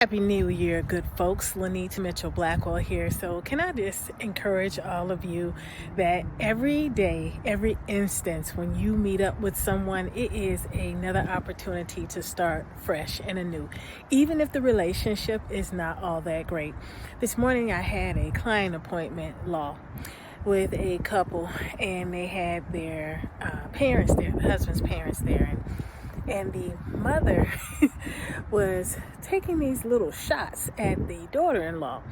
Happy New Year, good folks. Mitchell-Blackwell here. So can I just encourage all of you that every day, every instance when you meet up with someone, it is another opportunity to start fresh and anew, even if the relationship is not all that great. This morning I had a client appointment law with a couple, and they had their parents there, the husband's parents there, and the mother was taking these little shots at the daughter-in-law.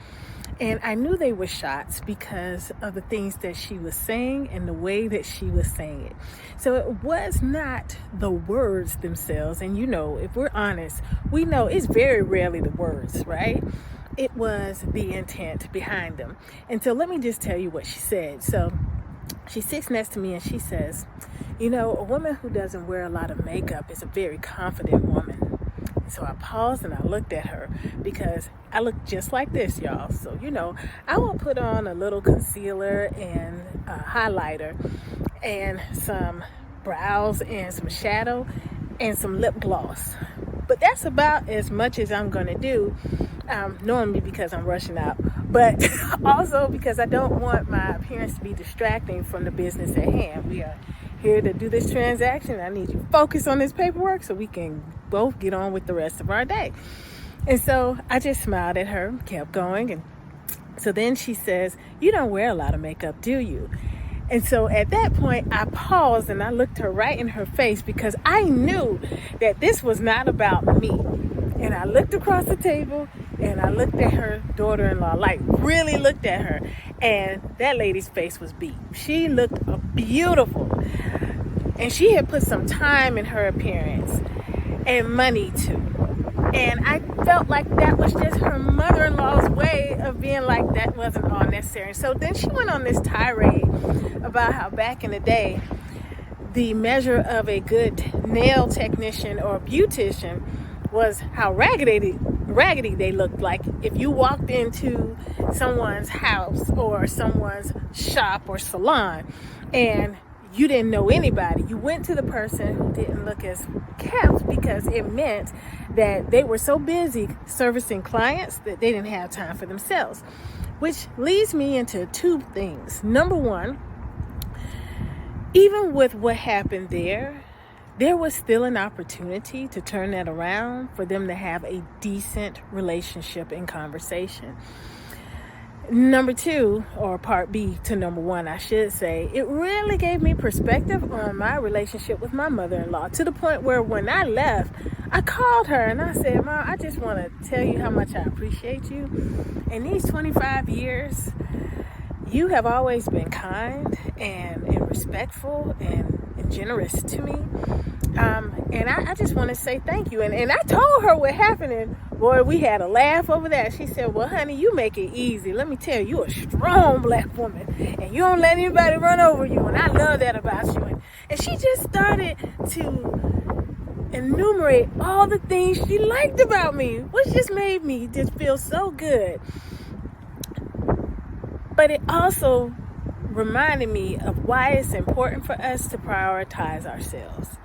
And I knew they were shots because of the things that she was saying and the way that she was saying it. So it was not the words themselves. And if we're honest, we know it's very rarely the words, right? It was the intent behind them. And so let me just tell you what she said. So she sits next to me and she says, a woman who doesn't wear a lot of makeup is a very confident woman. So I paused and I looked at her because I look just like this, y'all. So, I will put on a little concealer and a highlighter and some brows and some shadow and some lip gloss. But that's about as much as I'm going to do, normally because I'm rushing out, but also because I don't want my appearance to be distracting from the business at hand. We are here to do this transaction. I need you to focus on this paperwork so we can both get on with the rest of our day. And so I just smiled at her, kept going. And so then she says, "You don't wear a lot of makeup, do you?" And so at that point, I paused and I looked her right in her face because I knew that this was not about me. And I looked across the table and I looked at her daughter-in-law, like really looked at her. And that lady's face was beat. She looked beautiful. And she had put some time in her appearance and money too. And I felt like that was just her mother-in-law's way of being like, that wasn't all necessary. So then she went on this tirade about how back in the day, the measure of a good nail technician or beautician was how raggedy they looked like if you walked into someone's house or someone's shop or salon and you didn't know anybody. You went to the person who didn't look as kept because it meant that they were so busy servicing clients that they didn't have time for themselves, which leads me into two things. Number one, even with what happened there was still an opportunity to turn that around for them to have a decent relationship and conversation. Number two, or part B to number one, I should say, it really gave me perspective on my relationship with my mother-in-law, to the point where when I left, I called her and I said, "Mom, I just want to tell you how much I appreciate you. In these 25 years, you have always been kind and respectful and generous to me. And I just want to say thank you." And I told her what happened, and boy, we had a laugh over that. She said, "Well, honey, you make it easy. Let me tell you, you're a strong black woman, and you don't let anybody run over you, and I love that about you." And she just started to enumerate all the things she liked about me, which just made me just feel so good. But it also reminded me of why it's important for us to prioritize ourselves.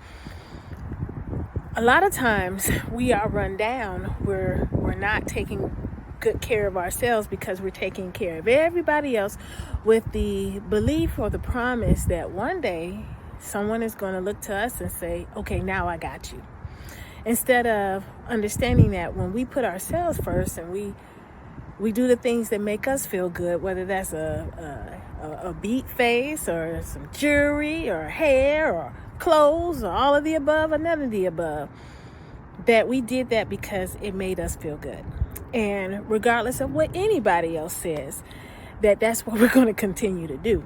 A lot of times we are run down. We're not taking good care of ourselves because we're taking care of everybody else with the belief or the promise that one day someone is going to look to us and say, "Okay, now I got you." Instead of understanding that when we put ourselves first and we do the things that make us feel good, whether that's a beat face or some jewelry or hair or clothes or all of the above or none of the above, that we did that because it made us feel good. And regardless of what anybody else says, that's what we're going to continue to do.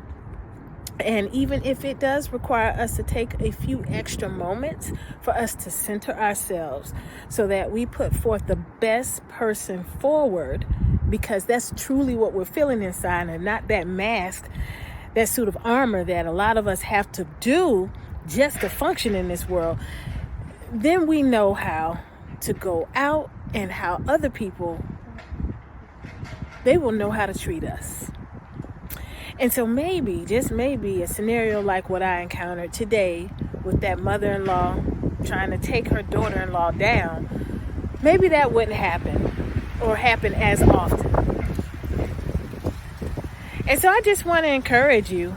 And even if it does require us to take a few extra moments for us to center ourselves so that we put forth the best person forward, because that's truly what we're feeling inside and not that mask, that suit of armor that a lot of us have to do just to function in this world, then we know how to go out and how other people, they will know how to treat us. And so maybe, just maybe, a scenario like what I encountered today with that mother-in-law trying to take her daughter-in-law down, maybe that wouldn't happen. or happen as often. And so I just want to encourage you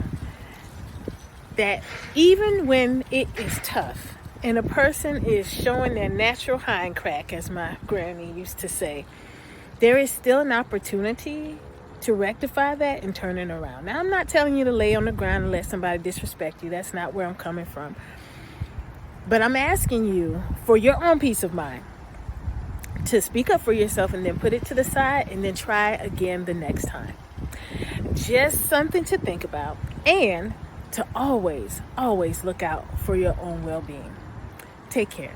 that even when it is tough and a person is showing their natural hind crack, as my granny used to say, there is still an opportunity to rectify that and turn it around. Now, I'm not telling you to lay on the ground and let somebody disrespect you. That's not where I'm coming from. But I'm asking you, for your own peace of mind, to speak up for yourself and then put it to the side and then try again the next time. Just something to think about, and to always, always look out for your own well-being. Take care.